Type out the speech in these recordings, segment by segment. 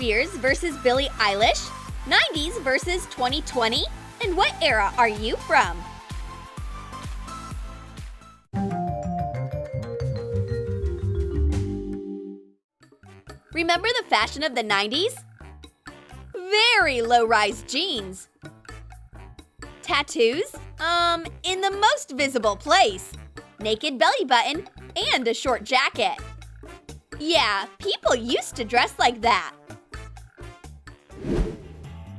Spears versus Billie Eilish? 90s versus 2020? And what era are you from? Remember the fashion of the 90s? Very low-rise jeans. Tattoos? In the most visible place. Naked belly button and a short jacket. Yeah, people used to dress like that.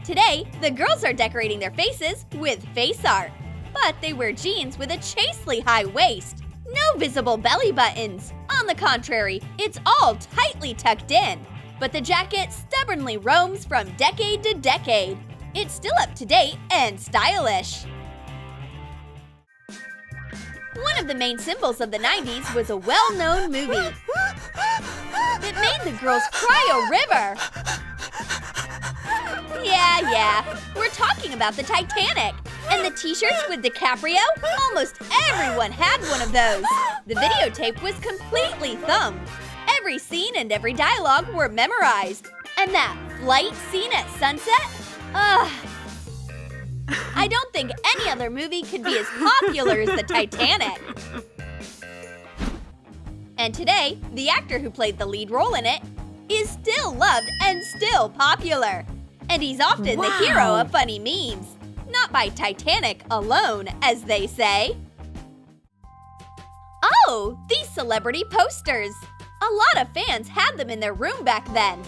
Today, the girls are decorating their faces with face art. But they wear jeans with a chastely high waist. No visible belly buttons. On the contrary, it's all tightly tucked in. But the jacket stubbornly roams from decade to decade. It's still up to date and stylish. One of the main symbols of the 90s was a well-known movie. It made the girls cry a river. Yeah, we're talking about the Titanic. And the t-shirts with DiCaprio? Almost everyone had one of those. The videotape was completely thumbed. Every scene and every dialogue were memorized. And that flight scene at sunset? I don't think any other movie could be as popular as the Titanic. And today, the actor who played the lead role in it is still loved and still popular. And he's often the hero of funny memes. Not by Titanic alone, as they say. Oh, these celebrity posters. A lot of fans had them in their room back then.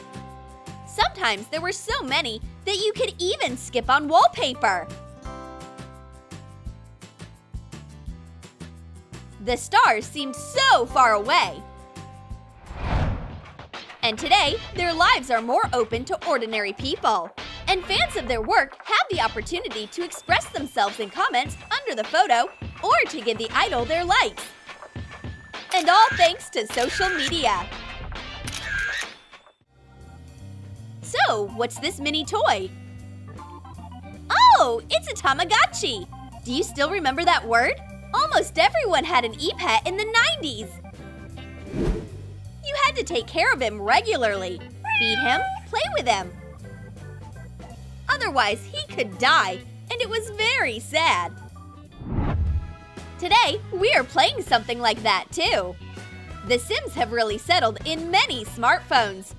Sometimes there were so many that you could even skip on wallpaper. The stars seemed so far away. And today, their lives are more open to ordinary people. And fans of their work have the opportunity to express themselves in comments under the photo or to give the idol their likes. And all thanks to social media. So, what's this mini toy? Oh, it's a Tamagotchi! Do you still remember that word? Almost everyone had an e-pet in the 90s. You had to take care of him regularly. Feed him, play with him. Otherwise, he could die, and it was very sad. Today, we are playing something like that too. The Sims have really settled in many smartphones.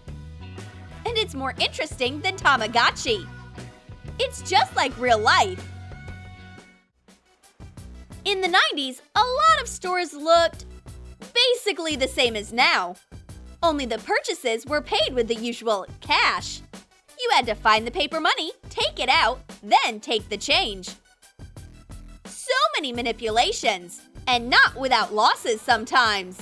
And it's more interesting than Tamagotchi. It's just like real life. In the 90s, a lot of stores looked basically the same as now. Only the purchases were paid with the usual cash. You had to find the paper money, take it out, then take the change. So many manipulations, and not without losses sometimes.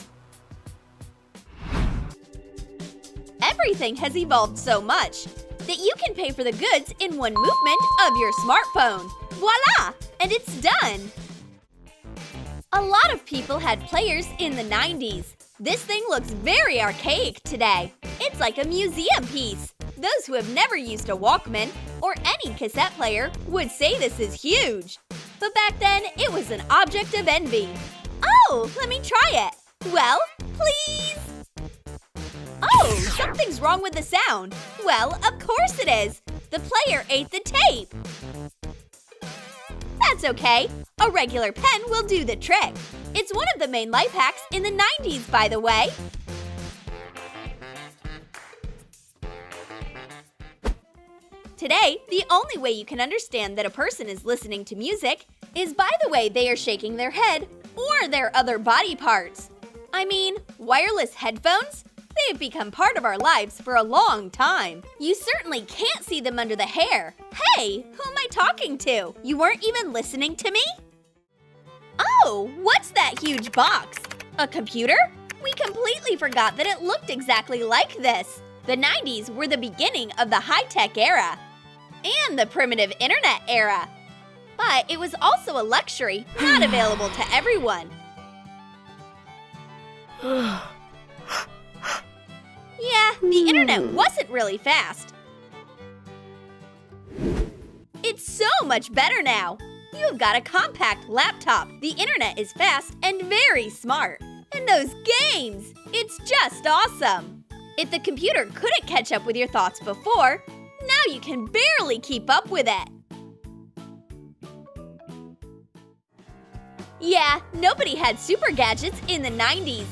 Everything has evolved so much that you can pay for the goods in one movement of your smartphone. Voila! And it's done! A lot of people had players in the 90s. This thing looks very archaic today. It's like a museum piece. Those who have never used a Walkman or any cassette player would say this is huge. But back then, it was an object of envy. Oh, let me try it. Well, please? Oh, something's wrong with the sound. Well, of course it is. The player ate the tape. That's okay. A regular pen will do the trick. It's one of the main life hacks in the 90s, by the way. Today, the only way you can understand that a person is listening to music is by the way they are shaking their head or their other body parts. I mean, wireless headphones? They've become part of our lives for a long time. You certainly can't see them under the hair. Hey, who am I talking to? You weren't even listening to me? Oh, what's that huge box? A computer? We completely forgot that it looked exactly like this. The 90s were the beginning of the high-tech era. And the primitive internet era. But it was also a luxury not available to everyone. Yeah, the internet wasn't really fast. It's so much better now. You've got a compact laptop. The internet is fast and very smart. And those games! It's just awesome. If the computer couldn't catch up with your thoughts before, now you can barely keep up with it. Yeah, nobody had super gadgets in the 90s,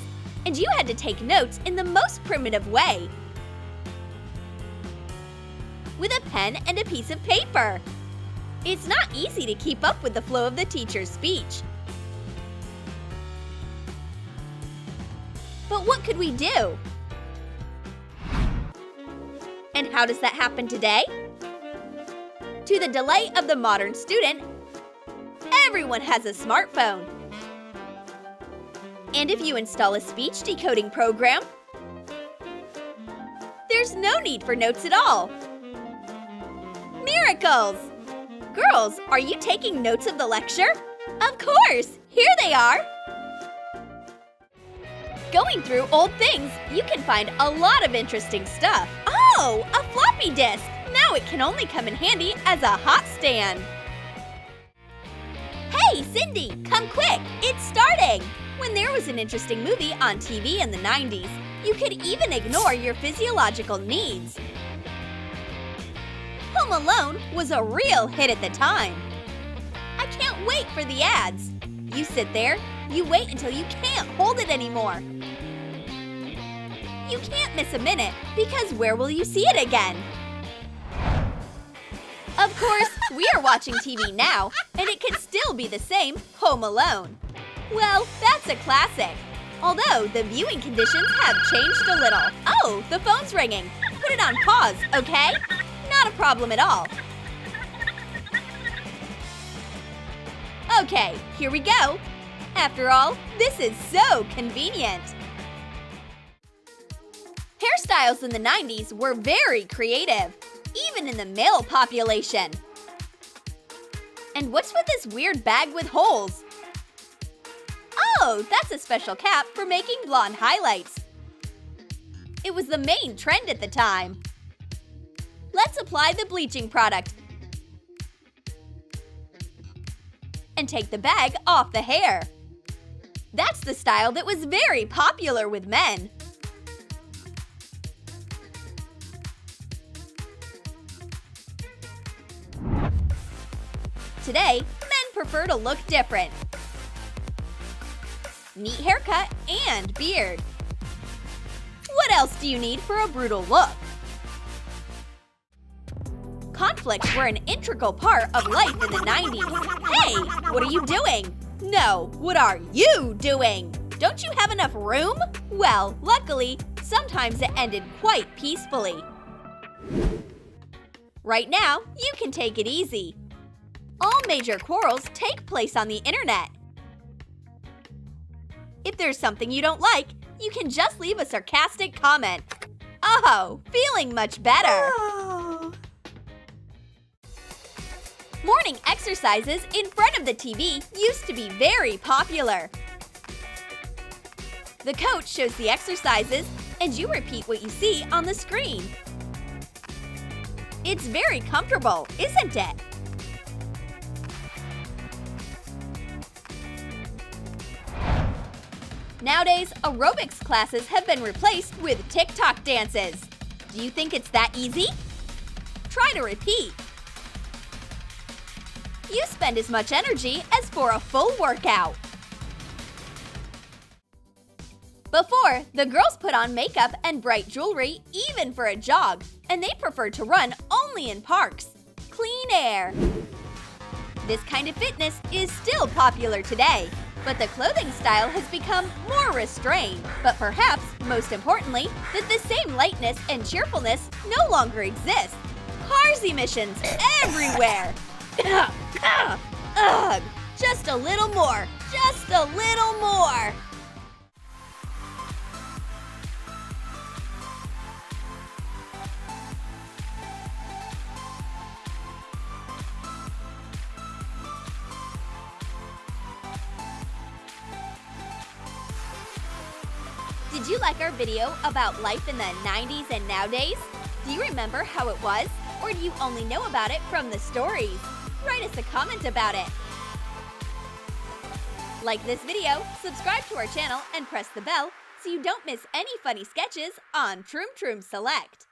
and you had to take notes in the most primitive way. With a pen and a piece of paper. It's not easy to keep up with the flow of the teacher's speech. But what could we do? And how does that happen today? To the delight of the modern student, everyone has a smartphone. And if you install a speech decoding program, there's no need for notes at all. Miracles! Girls, are you taking notes of the lecture? Of course! Here they are! Going through old things, you can find a lot of interesting stuff. Oh, a floppy disk! Now it can only come in handy as a hot stand. Hey, Cindy, come quick! It's starting! When there was an interesting movie on TV in the 90s, you could even ignore your physiological needs. Home Alone was a real hit at the time. I can't wait for the ads. You sit there, you wait until you can't hold it anymore. You can't miss a minute because where will you see it again? Of course, we are watching TV now, and it can still be the same Home Alone. Well, that's a classic. Although the viewing conditions have changed a little. Oh, the phone's ringing. Put it on pause, okay? Not a problem at all. Okay, here we go. After all, this is so convenient. Hairstyles in the 90s were very creative, even in the male population. And what's with this weird bag with holes? Oh, that's a special cap for making blonde highlights. It was the main trend at the time. Let's apply the bleaching product and take the bag off the hair. That's the style that was very popular with men. Today, men prefer to look different. Neat haircut and beard. What else do you need for a brutal look? Conflicts were an integral part of life in the 90s. Hey, what are you doing? No, what are you doing? Don't you have enough room? Well, luckily, sometimes it ended quite peacefully. Right now, you can take it easy. All major quarrels take place on the internet. If there's something you don't like, you can just leave a sarcastic comment. Oh, feeling much better. Oh. Morning exercises in front of the TV used to be very popular. The coach shows the exercises, and you repeat what you see on the screen. It's very comfortable, isn't it? Nowadays, aerobics classes have been replaced with TikTok dances. Do you think it's that easy? Try to repeat. You spend as much energy as for a full workout. Before, the girls put on makeup and bright jewelry even for a jog, and they preferred to run only in parks. Clean air. This kind of fitness is still popular today, but the clothing style has become more restrained. But perhaps, most importantly, that the same lightness and cheerfulness no longer exists. Cars emissions everywhere. Ugh, just a little more, just a little more. Did you like our video about life in the 90s and nowadays? Do you remember how it was? Or do you only know about it from the stories? Write us a comment about it. Like this video, subscribe to our channel, and press the bell so you don't miss any funny sketches on Troom Troom Select.